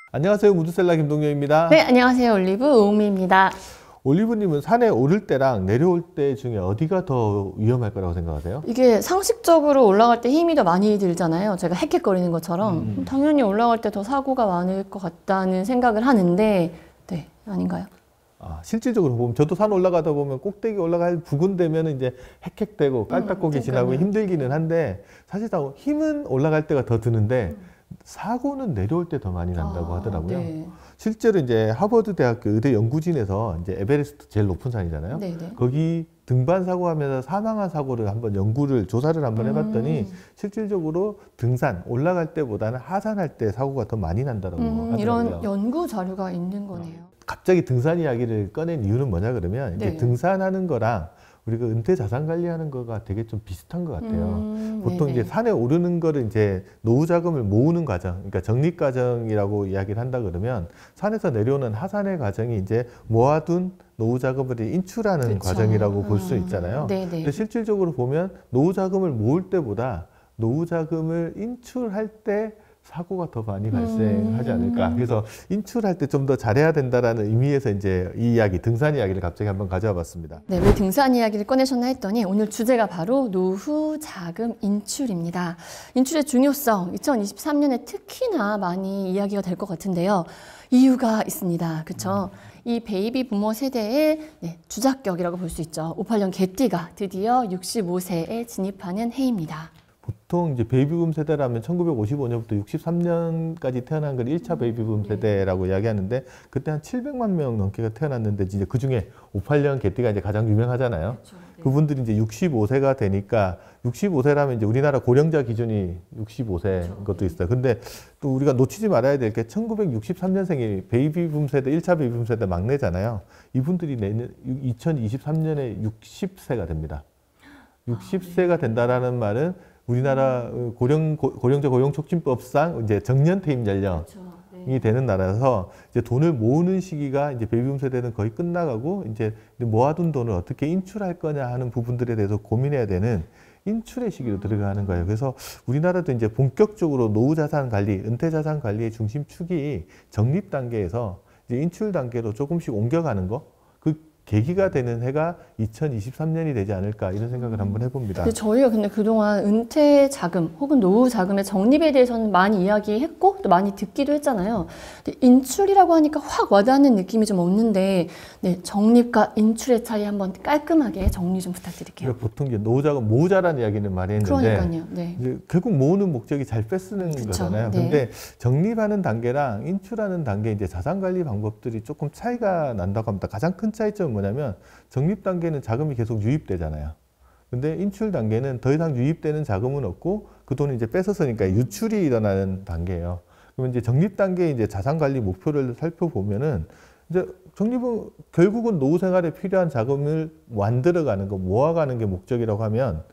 안녕하세요. 무드셀러 김동영입니다. 네, 안녕하세요. 올리브 오음입니다. 올리브님은 산에 오를 때랑 내려올 때 중에 어디가 더 위험할 거라고 생각하세요? 이게 상식적으로 올라갈 때 힘이 더 많이 들잖아요. 제가 헥헥거리는 것처럼. 당연히 올라갈 때 더 사고가 많을 것 같다는 생각을 하는데, 네, 아닌가요? 실질적으로 보면 저도 산 올라가다 보면 꼭대기 올라갈 부근 되면 이제 헥헥대고 깔딱고기 지나고 힘들기는 한데 사실 다 힘은 올라갈 때가 더 드는데 사고는 내려올 때 더 많이 난다고 하더라고요. 네. 실제로 이제 하버드 대학교 의대 연구진에서 이제 에베레스트 제일 높은 산이잖아요. 네네. 거기 등반 사고하면서 사망한 사고를 한번 조사를 한번 해봤더니 실질적으로 등산 올라갈 때보다는 하산할 때 사고가 더 많이 난다라고 하더라고요. 이런 연구 자료가 있는 거네요. 갑자기 등산 이야기를 꺼낸 이유는 뭐냐 그러면 이제 네. 등산하는 거랑 우리가 은퇴 자산 관리하는 거가 되게 좀 비슷한 것 같아요. 보통 네네. 이제 산에 오르는 거를 이제 노후 자금을 모으는 과정, 그러니까 적립 과정이라고 이야기를 한다 그러면 산에서 내려오는 하산의 과정이 이제 모아둔 노후 자금을 인출하는 그쵸. 과정이라고 볼 수 있잖아요. 네네. 근데 실질적으로 보면 노후 자금을 모을 때보다 노후 자금을 인출할 때 사고가 더 많이 발생하지 않을까. 그래서 인출할 때 좀 더 잘해야 된다라는 의미에서 이제 이 이야기, 등산 이야기를 갑자기 한번 가져와 봤습니다. 네, 왜 등산 이야기를 꺼내셨나 했더니 오늘 주제가 바로 노후 자금 인출입니다. 인출의 중요성, 2023년에 특히나 많이 이야기가 될 것 같은데요. 이유가 있습니다. 그렇죠? 이 베이비 부모 세대의 주작격이라고 볼 수 있죠. 58년 개띠가 드디어 65세에 진입하는 해입니다. 보통 이제 베이비붐 세대라면 1955년부터 63년까지 태어난 걸 1차 베이비붐 세대라고 이야기하는데 그때 한 700만 명 넘게가 태어났는데 이제 그 중에 58년 개띠가 이제 가장 유명하잖아요. 그렇죠. 네. 그분들이 이제 65세가 되니까 65세라면 이제 우리나라 고령자 기준이 65세인 그렇죠. 것도 있어요. 근데 또 우리가 놓치지 말아야 될 게 1963년생이 베이비붐 세대 1차 베이비붐 세대 막내잖아요. 이분들이 내년 2023년에 60세가 됩니다. 60세가 된다라는 말은 우리나라 고령자 고용촉진법상 이제 정년 퇴임 연령이 그렇죠. 네. 되는 나라라서 이제 돈을 모으는 시기가 이제 베이비붐 세대는 거의 끝나가고 이제 모아둔 돈을 어떻게 인출할 거냐 하는 부분들에 대해서 고민해야 되는 인출의 시기로 들어가는 거예요. 그래서 우리나라도 이제 본격적으로 노후 자산 관리, 은퇴 자산 관리의 중심축이 적립 단계에서 이제 인출 단계로 조금씩 옮겨가는 거. 계기가 되는 해가 2023년이 되지 않을까 이런 생각을 한번 해봅니다. 근데 저희가 근데 그동안 은퇴 자금 혹은 노후 자금의 적립에 대해서는 많이 이야기했고 또 많이 듣기도 했잖아요. 근데 인출이라고 하니까 확 와닿는 느낌이 좀 없는데 적립과 인출의 차이 한번 깔끔하게 정리 좀 부탁드릴게요. 그러니까 보통 이제 노후 자금 모으자라는 이야기는 많이 했는데 그러니까요. 네. 이제 결국 모으는 목적이 잘 빼쓰는 거잖아요. 네. 근데 적립하는 단계랑 인출하는 단계 이제 자산 관리 방법들이 조금 차이가 난다고 합니다. 가장 큰 차이점은 뭐냐면 적립 단계는 자금이 계속 유입되잖아요. 근데 인출 단계는 더 이상 유입되는 자금은 없고 그 돈을 이제 뺏어서니까 유출이 일어나는 단계예요. 그러면 이제 적립 단계의 이제 자산 관리 목표를 살펴보면은 이제 적립은 결국은 노후 생활에 필요한 자금을 만들어가는 거, 모아가는 게 목적이라고 하면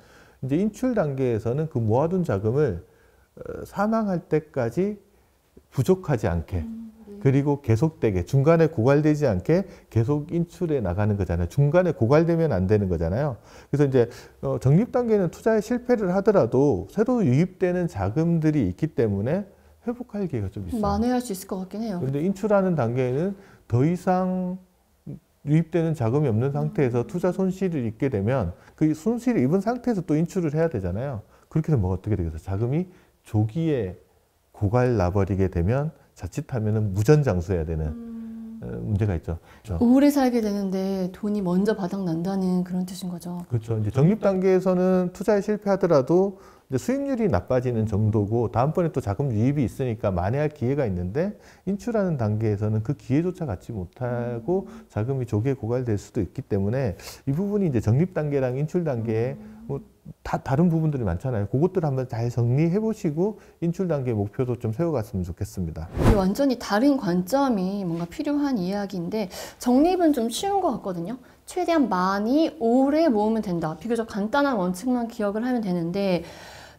이제 인출 단계에서는 그 모아둔 자금을 사망할 때까지 부족하지 않게 그리고 계속되게 중간에 고갈되지 않게 계속 인출해 나가는 거잖아요. 중간에 고갈되면 안 되는 거잖아요. 그래서 이제 적립 단계는 투자에 실패를 하더라도 새로 유입되는 자금들이 있기 때문에 회복할 기회가 좀 있어요. 만회할 수 있을 것 같긴 해요. 그런데 인출하는 단계에는 더 이상 유입되는 자금이 없는 상태에서 투자 손실을 입게 되면 그 손실을 입은 상태에서 또 인출을 해야 되잖아요. 그렇게 되면 뭐가 어떻게 되겠어요? 자금이 조기에 고갈 나버리게 되면 자칫하면 무전장수해야 되는 문제가 있죠. 그렇죠? 오래 살게 되는데 돈이 먼저 바닥 난다는 그런 뜻인 거죠. 그렇죠. 이제 적립 단계에서는 투자에 실패하더라도 이제 수익률이 나빠지는 정도고 다음번에 또 자금 유입이 있으니까 만회할 기회가 있는데 인출하는 단계에서는 그 기회조차 갖지 못하고 자금이 조기에 고갈될 수도 있기 때문에 이 부분이 이제 적립 단계랑 인출 단계에 뭐 다 다른 부분들이 많잖아요. 그것들을 한번 잘 정리해 보시고 인출 단계 목표도 좀 세워갔으면 좋겠습니다. 완전히 다른 관점이 뭔가 필요한 이야기인데 적립은 좀 쉬운 것 같거든요. 최대한 많이 오래 모으면 된다. 비교적 간단한 원칙만 기억을 하면 되는데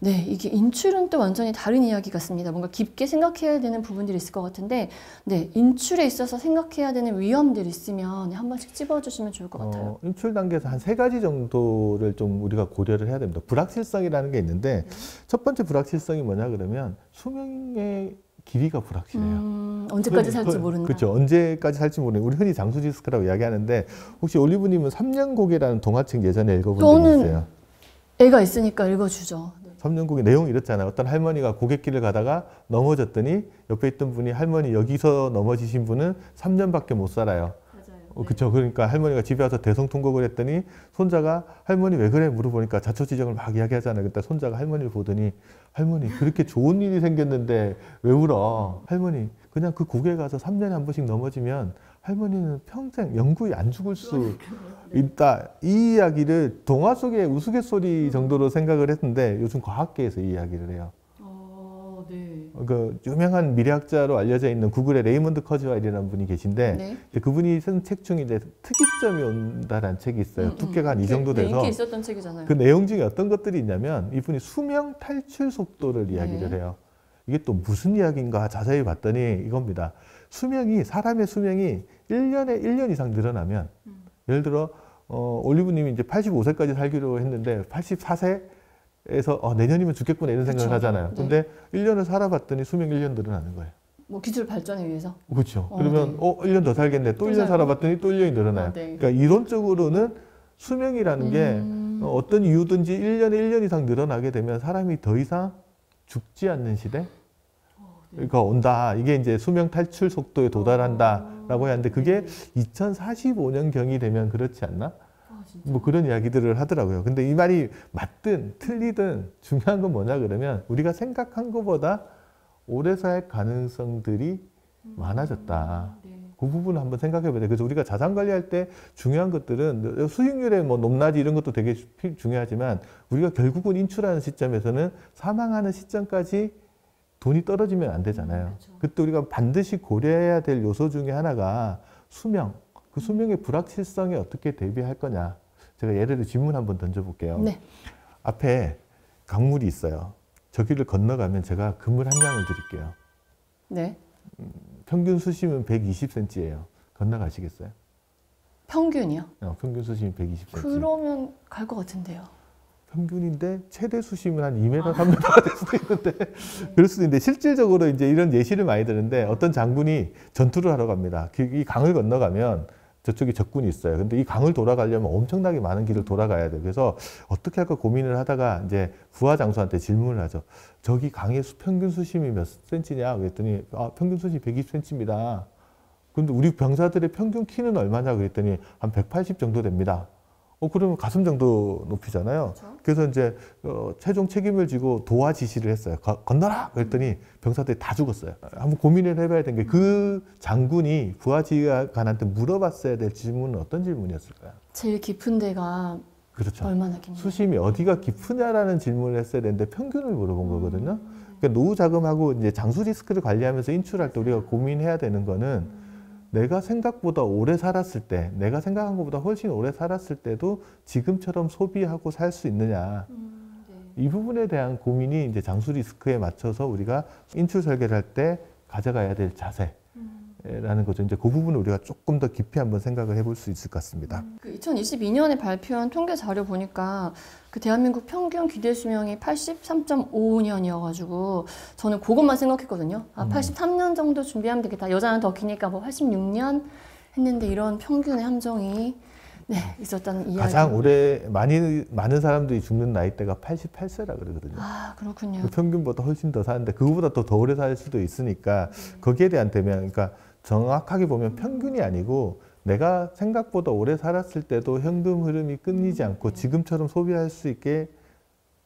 이게 인출은 또 완전히 다른 이야기 같습니다. 뭔가 깊게 생각해야 되는 부분들이 있을 것 같은데 인출에 있어서 생각해야 되는 위험들이 있으면 한 번씩 찝어주시면 좋을 것 같아요. 인출 단계에서 한 3가지 정도를 좀 우리가 고려를 해야 됩니다. 불확실성이라는 게 있는데 첫 번째 불확실성이 뭐냐 그러면 수명의 길이가 불확실해요. 언제까지 살지 모른다. 그렇죠. 언제까지 살지 모르는. 우리 흔히 장수 리스크라고 이야기하는데 혹시 올리브님은 3년고개라는 동화책 예전에 읽어본 적이 있어요? 애가 있으니까 읽어주죠. 3년고개 내용이 이렇잖아요. 어떤 할머니가 고갯길을 가다가 넘어졌더니 옆에 있던 분이 할머니 여기서 넘어지신 분은 3년밖에 못 살아요. 그렇죠. 그러니까 할머니가 집에 와서 대성통곡을 했더니 손자가 할머니 왜 그래 물어보니까 자초지종을 막 이야기하잖아요. 그때 손자가 할머니를 보더니 할머니 그렇게 좋은 일이 생겼는데 왜 울어? 할머니 그냥 그 고개 가서 3년에 한 번씩 넘어지면 할머니는 평생 영구히 안 죽을 수 있다. 이 이야기를 동화 속의 우스갯소리 정도로 생각을 했는데 요즘 과학계에서 이 이야기를 해요. 네. 그 유명한 미래학자로 알려져 있는 구글의 레이먼드 커즈와일이라는 분이 계신데 네. 그분이 쓴 책 중에 이제 특이점이 온다라는 책이 있어요. 두께가 한 이 정도 돼서 인기 있었던 책이잖아요. 그 내용 중에 어떤 것들이 있냐면 이분이 수명 탈출 속도를 이야기를 해요. 이게 또 무슨 이야기인가 자세히 봤더니 이겁니다. 사람의 수명이 1년에 1년 이상 늘어나면 예를 들어 올리브님이 이제 85세까지 살기로 했는데 84세에서 내년이면 죽겠구나 이런 생각을 하잖아요. 근데 1년을 살아봤더니 수명이 1년 늘어나는 거예요. 뭐 기술 발전에 의해서? 그렇죠. 그러면 1년 더 살겠네. 또 1년 살아봤더니 또 1년이 늘어나요. 그러니까 이론적으로는 수명이라는 게 어떤 이유든지 1년에 1년 이상 늘어나게 되면 사람이 더 이상 죽지 않는 시대? 그러니까 온다. 이게 이제 수명 탈출 속도에 도달한다라고 하는데 그게 2045년경이 되면 그렇지 않나? 뭐 그런 이야기들을 하더라고요. 근데 이 말이 맞든 틀리든 중요한 건 뭐냐 그러면 우리가 생각한 것보다 오래 살 가능성들이 많아졌다. 그 부분을 한번 생각해 봐야 돼요. 그래서 우리가 자산 관리할 때 중요한 것들은 수익률의 뭐 높낮이 이런 것도 되게 중요하지만 우리가 결국은 인출하는 시점에서는 사망하는 시점까지 돈이 떨어지면 안 되잖아요. 그때 우리가 반드시 고려해야 될 요소 중에 하나가 수명. 그 수명의 불확실성에 어떻게 대비할 거냐. 제가 예를 들어 질문 한번 던져볼게요. 네. 앞에 강물이 있어요. 저기를 건너가면 제가 그물 한 양을 드릴게요. 네. 평균 수심은 120cm예요. 건너가시겠어요? 평균이요? 평균 수심이 120cm. 그러면 갈 것 같은데요. 평균인데 최대 수심은 한 2m, 3m가 될 수도 있는데 그럴 수도 있는데 실질적으로 이제 이런 예시를 많이 드는데 어떤 장군이 전투를 하러 갑니다. 이 강을 건너가면 저쪽에 적군이 있어요. 근데 이 강을 돌아가려면 엄청나게 많은 길을 돌아가야 돼요. 그래서 어떻게 할까 고민을 하다가 이제 부하 장수한테 질문을 하죠. 저기 강의 평균 수심이 몇 센치냐? 그랬더니 평균 수심이 120cm입니다. 근데 우리 병사들의 평균 키는 얼마냐? 그랬더니 한 180 정도 됩니다. 그러면 가슴 정도 높이잖아요. 그렇죠. 그래서 이제 최종 책임을 지고 도와 지시를 했어요. 건너라! 그랬더니 병사들이 다 죽었어요. 한번 고민을 해봐야 되는 게 그 장군이 부하 지휘관한테 물어봤어야 될 질문은 어떤 질문이었을까요? 제일 깊은 데가 그렇죠. 얼마나 깊냐? 수심이 어디가 깊으냐라는 질문을 했어야 되는데 평균을 물어본 거거든요. 그러니까 노후 자금하고 이제 장수 리스크를 관리하면서 인출할 때 우리가 고민해야 되는 거는 내가 생각보다 오래 살았을 때, 내가 생각한 것보다 훨씬 오래 살았을 때도 지금처럼 소비하고 살 수 있느냐. 이 부분에 대한 고민이 이제 장수 리스크에 맞춰서 우리가 인출 설계를 할 때 가져가야 될 자세라는 거죠. 이제 그 부분을 우리가 조금 더 깊이 한번 생각을 해볼 수 있을 것 같습니다. 그 2022년에 발표한 통계 자료 보니까 그 대한민국 평균 기대 수명이 83.5년이어가지고 저는 그것만 생각했거든요. 83년 정도 준비하면 되겠다. 여자는 더 기니까 뭐 86년 했는데 이런 평균의 함정이 있었다는 이야기. 가장 오래 많은 사람들이 죽는 나이대가 88세라 그러거든요. 그렇군요. 그 평균보다 훨씬 더 사는데 그거보다 더 오래 살 수도 있으니까 거기에 대한 대면, 그러니까 정확하게 보면 평균이 아니고 내가 생각보다 오래 살았을 때도 현금 흐름이 끊이지 않고 지금처럼 소비할 수 있게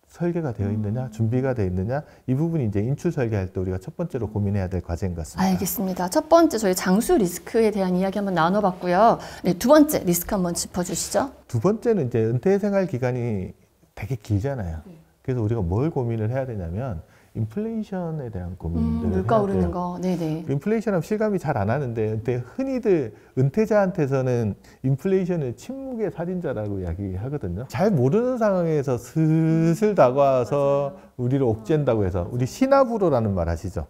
설계가 되어 있느냐, 준비가 되어 있느냐, 이 부분이 이제 인출 설계할 때 우리가 첫 번째로 고민해야 될 과제인 것 같습니다. 알겠습니다. 첫 번째 저희 장수 리스크에 대한 이야기 한번 나눠봤고요. 두 번째 리스크 한번 짚어주시죠. 두 번째는 이제 은퇴 생활 기간이 되게 길잖아요. 그래서 우리가 뭘 고민을 해야 되냐면 인플레이션에 대한 고민들을 물가 해야 오르는 돼요. 거. 네네. 인플레이션하면 실감이 잘 안 하는데 흔히들 은퇴자한테서는 인플레이션을 침묵의 살인자라고 이야기하거든요. 잘 모르는 상황에서 슬슬 다가와서 우리를 옥죄한다고 해서 우리 시나브로라는 말 아시죠?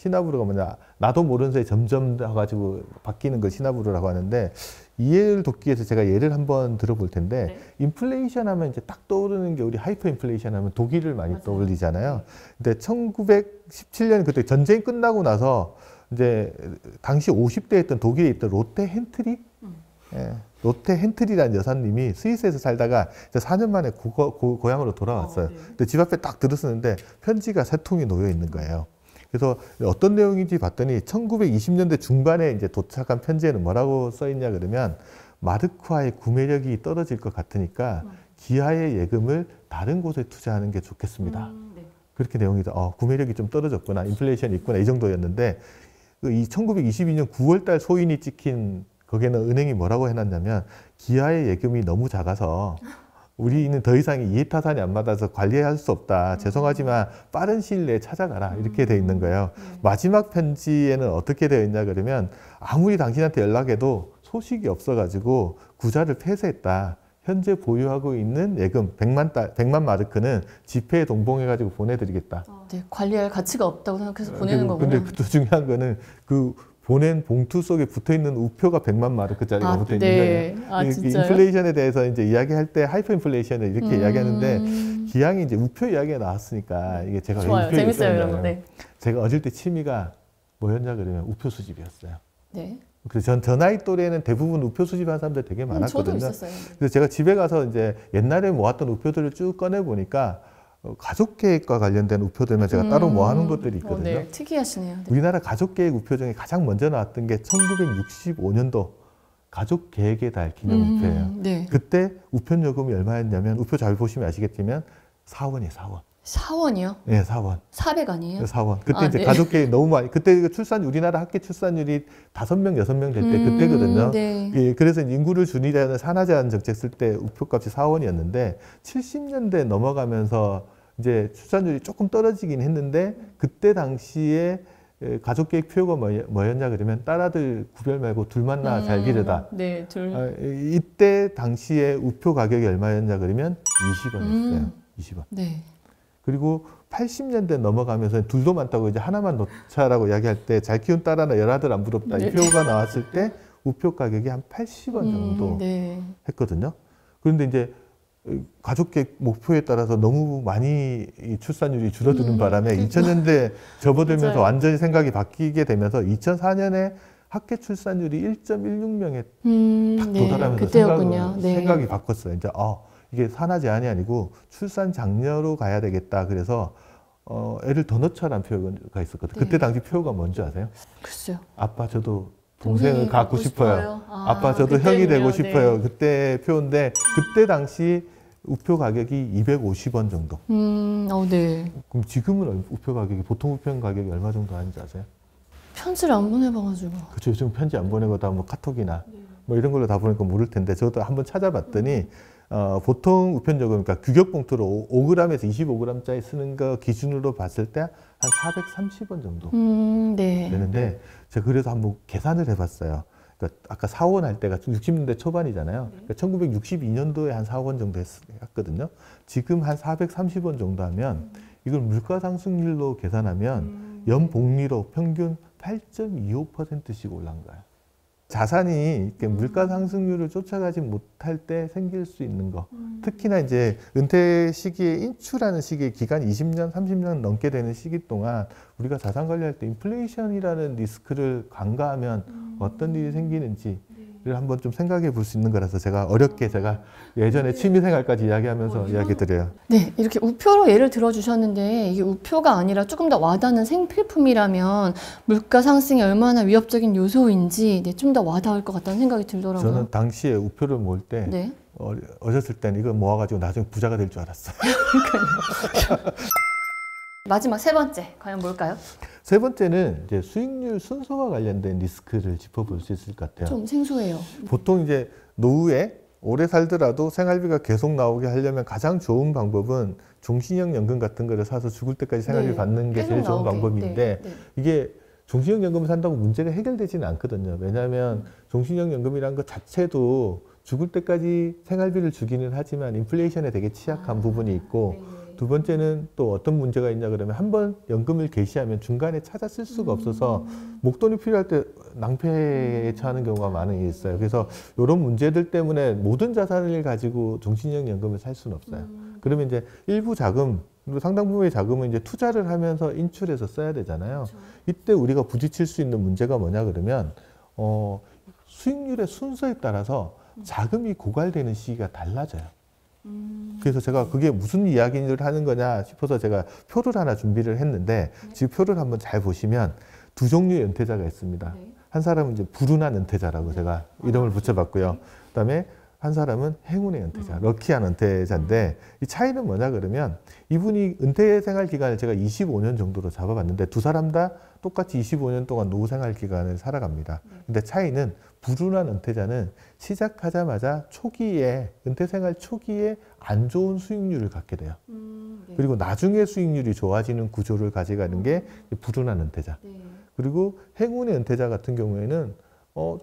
시나브루가 뭐냐, 나도 모르는 사이에 점점 가지고 바뀌는 걸 시나브루라고 하는데, 이해를 돕기 위해서 제가 예를 한번 들어볼 텐데, 네. 인플레이션 하면 이제 딱 떠오르는 게, 우리 하이퍼 인플레이션 하면 독일을 많이 떠올리잖아요. 근데 1917년 그때 전쟁이 끝나고 나서 이제 당시 50대에 있던 독일에 있던 로테 hen 예, 로테 hen 여사님이 스위스에서 살다가 이제 4년 만에 고향으로 돌아왔어요. 네. 근데 집 앞에 딱 들었었는데 편지가 3통이 놓여 있는 거예요. 그래서 어떤 내용인지 봤더니 1920년대 중반에 이제 도착한 편지에는 뭐라고 써 있냐 그러면, 마르크화의 구매력이 떨어질 것 같으니까 기아의 예금을 다른 곳에 투자하는 게 좋겠습니다. 네. 그렇게 내용이 구매력이 좀 떨어졌구나, 인플레이션이 있구나, 이 정도였는데, 이 1922년 9월 달 소인이 찍힌 거기에는 은행이 뭐라고 해놨냐면, 기아의 예금이 너무 작아서 우리는 더 이상 이해타산이 안 받아서 관리할 수 없다. 죄송하지만 빠른 시일 내에 찾아가라. 이렇게 돼 있는 거예요. 마지막 편지에는 어떻게 되어 있냐 그러면, 아무리 당신한테 연락해도 소식이 없어가지고 구자를 폐쇄했다. 현재 보유하고 있는 예금 100만 마르크는 지폐에 동봉해가지고 보내드리겠다. 네, 관리할 가치가 없다고 생각해서 보내는 거군요. 근데 또 중요한 거는 그 보낸 봉투 속에 붙어있는 우표가 100만 마르크짜리가 붙어있는 네. 거예요. 아, 진짜요? 인플레이션에 대해서 이제 이야기할 때 하이퍼 인플레이션을 이렇게 이야기하는데, 기왕이 이제 우표 이야기가 나왔으니까, 이게 제가 좋아요. 우표 재밌어요, 이런 거. 네. 제가 어릴 때 취미가 뭐였냐 그러면 우표 수집이었어요. 네. 그래서 저 나이 또래는 대부분 우표 수집하는 사람들 되게 저도 많았거든요. 있었어요. 그래서 제가 집에 가서 이제 옛날에 모았던 우표들을 쭉 꺼내 보니까, 가족계획과 관련된 우표들만 제가 따로 모아놓은 것들이 있거든요. 네, 특이하시네요. 네. 우리나라 가족계획 우표 중에 가장 먼저 나왔던 게 1965년도 가족계획의 달 기념 우표예요. 네. 그때 우편 요금이 얼마였냐면, 우표 잘 보시면 아시겠지만 4원이에요, 4원. 4원이요? 네, 4원. 400 아니에요? 4원. 그때 아, 이제 네. 가족계획 너무 많이, 그때 우리나라 학계 출산율이 5명, 6명 될 때 그때거든요. 네. 예, 그래서 인구를 줄이려는 산하 제한 정책 쓸 때 우표값이 4원이었는데, 70년대 넘어가면서 이제 출산율이 조금 떨어지긴 했는데, 그때 당시에 가족계획 표가 뭐였냐 그러면, 딸아들 구별 말고 둘만 낳아 잘 기르다. 네, 둘. 이때 당시에 우표 가격이 얼마였냐 그러면 20원이었어요. 20원. 네. 그리고 80년대 넘어가면서 둘도 많다고 이제 하나만 놓자라고 이야기할 때, 잘 키운 딸 하나 열아들 안 부럽다, 이 표가 나왔을 때 우표 가격이 한 80원 정도 네. 했거든요. 그런데 이제 가족계획 목표에 따라서 너무 많이 이 출산율이 줄어드는 바람에 2000년대 접어들면서 맞아요. 완전히 생각이 바뀌게 되면서 2004년에 학계 출산율이 1.16명에 딱 네. 도달하면서 그때였군요. 네. 생각이 바뀌었어요. 이제 이게 산하 제한이 아니고 출산 장려로 가야 되겠다. 그래서 애를 더 넣자라는 표가 있었거든요. 네. 그때 당시 표가 뭔지 아세요? 글쎄요. 아빠 저도 동생을 동생이 갖고 싶어요. 아빠 저도 형이 되고 싶어요. 네. 그때 표인데, 그때 당시 우표 가격이 250원 정도. 네. 그럼 지금은 우표 가격이, 보통 우표 가격이 얼마 정도 하는지 아세요? 편지를 안 보내봐가지고. 그렇죠. 요즘 편지 안 보내고 다 뭐 카톡이나 뭐 이런 걸로 다 보니까 모를 텐데, 저도 한번 찾아봤더니 보통 우편 요금, 그러니까 규격 봉투로 5g에서 25g짜리 쓰는 거 기준으로 봤을 때 한 430원 정도 네. 되는데, 제가 그래서 한번 계산을 해봤어요. 그러니까 아까 4원 할 때가 60년대 초반이잖아요. 그러니까 1962년도에 한 4원 정도 했거든요. 지금 한 430원 정도 하면, 이걸 물가 상승률로 계산하면 연복리로 평균 8.25%씩 올라간 거예요. 자산이 이렇게 물가 상승률을 쫓아가지 못할 때 생길 수 있는 거. 특히나 이제 은퇴 시기에 인출하는 시기의 기간이 20년, 30년 넘게 되는 시기 동안 우리가 자산 관리할 때 인플레이션이라는 리스크를 간과하면 어떤 일이 생기는지를 한번 좀 생각해 볼 수 있는 거라서, 제가 어렵게 예전에 취미생활까지 이야기하면서 이야기 드려요. 네, 이렇게 우표로 예를 들어주셨는데, 이게 우표가 아니라 조금 더 와닿는 생필품이라면 물가 상승이 얼마나 위협적인 요소인지 좀 더 와닿을 것 같다는 생각이 들더라고요. 저는 당시에 우표를 모을 때 네. 어렸을 때는 이걸 모아가지고 나중에 부자가 될 줄 알았어요. 마지막 세 번째, 과연 뭘까요? 세 번째는 이제 수익률 순서와 관련된 리스크를 짚어볼 수 있을 것 같아요. 좀 생소해요. 보통 이제 노후에 오래 살더라도 생활비가 계속 나오게 하려면 가장 좋은 방법은 종신형 연금 같은 거를 사서 죽을 때까지 생활비 네, 받는 게 계속 제일 좋은 나오게. 방법인데, 네. 이게 종신형 연금을 산다고 문제가 해결되지는 않거든요. 왜냐하면 종신형 연금이라는 것 자체도 죽을 때까지 생활비를 주기는 하지만 인플레이션에 되게 취약한 부분이 있고, 두 번째는 또 어떤 문제가 있냐 그러면 한 번 연금을 개시하면 중간에 찾아 쓸 수가 없어서 목돈이 필요할 때 낭패에 처하는 경우가 많이 있어요. 그래서 이런 문제들 때문에 모든 자산을 가지고 종신형 연금을 살 수는 없어요. 그러면 이제 일부 자금, 그리고 상당 부분의 자금은 이제 투자를 하면서 인출해서 써야 되잖아요. 그렇죠. 이때 우리가 부딪힐 수 있는 문제가 뭐냐 그러면 수익률의 순서에 따라서 자금이 고갈되는 시기가 달라져요. 그래서 제가 그게 무슨 이야기를 하는 거냐 싶어서 제가 표를 하나 준비를 했는데 지금 표를 한번 잘 보시면 두 종류의 은퇴자가 있습니다. 네. 한 사람은 이제 불운한 은퇴자라고 제가 이름을 붙여봤고요. 그다음에 한 사람은 행운의 은퇴자, 럭키한 은퇴자인데 이 차이는 뭐냐 그러면 이분이 은퇴 생활 기간을 제가 25년 정도로 잡아봤는데 두 사람 다 똑같이 25년 동안 노후 생활 기간을 살아갑니다. 근데 차이는 불운한 은퇴자는 시작하자마자 초기에 은퇴 생활 초기에 안 좋은 수익률을 갖게 돼요. 네. 그리고 나중에 수익률이 좋아지는 구조를 가져가는 게 불운한 은퇴자. 네. 그리고 행운의 은퇴자 같은 경우에는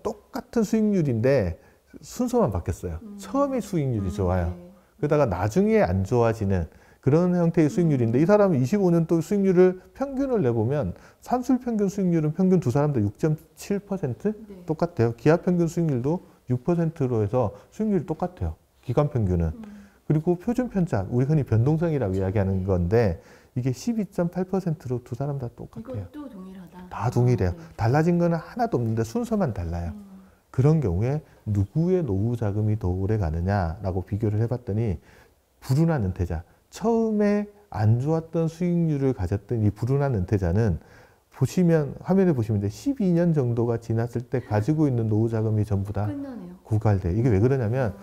똑같은 수익률인데 순서만 바뀌었어요. 처음에 수익률이 좋아요. 네. 그러다가 나중에 안 좋아지는 그런 형태의 수익률인데 이 사람은 25년 동안 수익률을 평균을 내보면 산술 평균 수익률은 평균 두 사람 다 6.7% 네. 똑같아요. 기업 평균 수익률도 6%로 해서 수익률이 똑같아요. 기관 평균은. 그리고 표준 편차, 우리 흔히 변동성이라고 이야기하는 건데 이게 12.8%로 두 사람 다 똑같아요. 이것도 동일하다. 다 동일해요. 네. 달라진 거는 하나도 없는데 순서만 달라요. 그런 경우에 누구의 노후 자금이 더 오래 가느냐라고 비교를 해봤더니 불운한 은퇴자, 처음에 안 좋았던 수익률을 가졌던 이 불운한 은퇴자는 보시면 화면에 보시면 이제 12년 정도가 지났을 때 가지고 있는 노후 자금이 전부 다 끝나네요. 고갈돼요. 이게 왜 그러냐면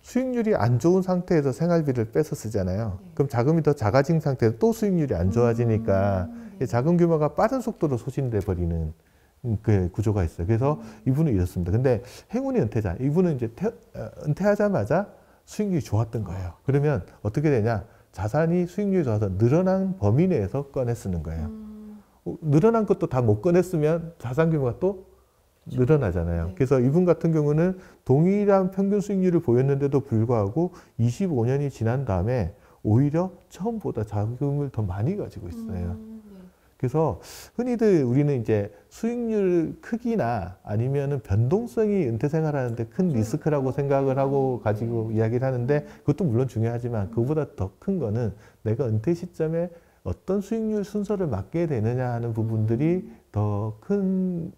수익률이 안 좋은 상태에서 생활비를 빼서 쓰잖아요. 네. 그럼 자금이 더 작아진 상태에서 또 수익률이 안 좋아지니까 네. 자금 규모가 빠른 속도로 소진돼 버리는 그 구조가 있어요. 그래서 이분은 이렇습니다. 근데 행운의 은퇴자, 이분은 이제 은퇴하자마자 수익률이 좋았던 거예요. 그러면 어떻게 되냐? 자산이 수익률이 좋아서 늘어난 범위 내에서 꺼내 쓰는 거예요. 늘어난 것도 다 못 꺼냈으면 자산 규모가 또 늘어나잖아요. 네. 그래서 이분 같은 경우는 동일한 평균 수익률을 보였는데도 불구하고 25년이 지난 다음에 오히려 처음보다 자금을 더 많이 가지고 있어요. 네. 그래서 흔히들 우리는 이제 수익률 크기나 아니면은 변동성이 은퇴 생활하는데 큰 리스크라고 생각을 하고 가지고 이야기를 하는데 그것도 물론 중요하지만 그보다 더 큰 거는 내가 은퇴 시점에 어떤 수익률 순서를 맞게 되느냐 하는 부분들이 더 큰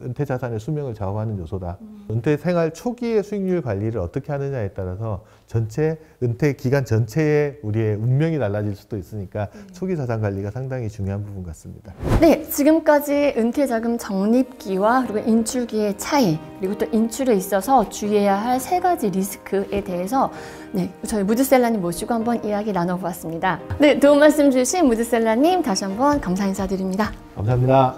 은퇴 자산의 수명을 좌우하는 요소다. 은퇴 생활 초기의 수익률 관리를 어떻게 하느냐에 따라서 전체 은퇴 기간 전체의 우리의 운명이 달라질 수도 있으니까 초기 자산 관리가 상당히 중요한 부분 같습니다. 네, 지금까지 은퇴자금 적립기와 그리고 인출기의 차이, 그리고 또 인출에 있어서 주의해야 할 세 가지 리스크에 대해서 저희 무드셀러님 모시고 한번 이야기 나눠보았습니다. 네, 도움 말씀 주신 무드셀러님 다시 한번 감사 인사드립니다. 감사합니다.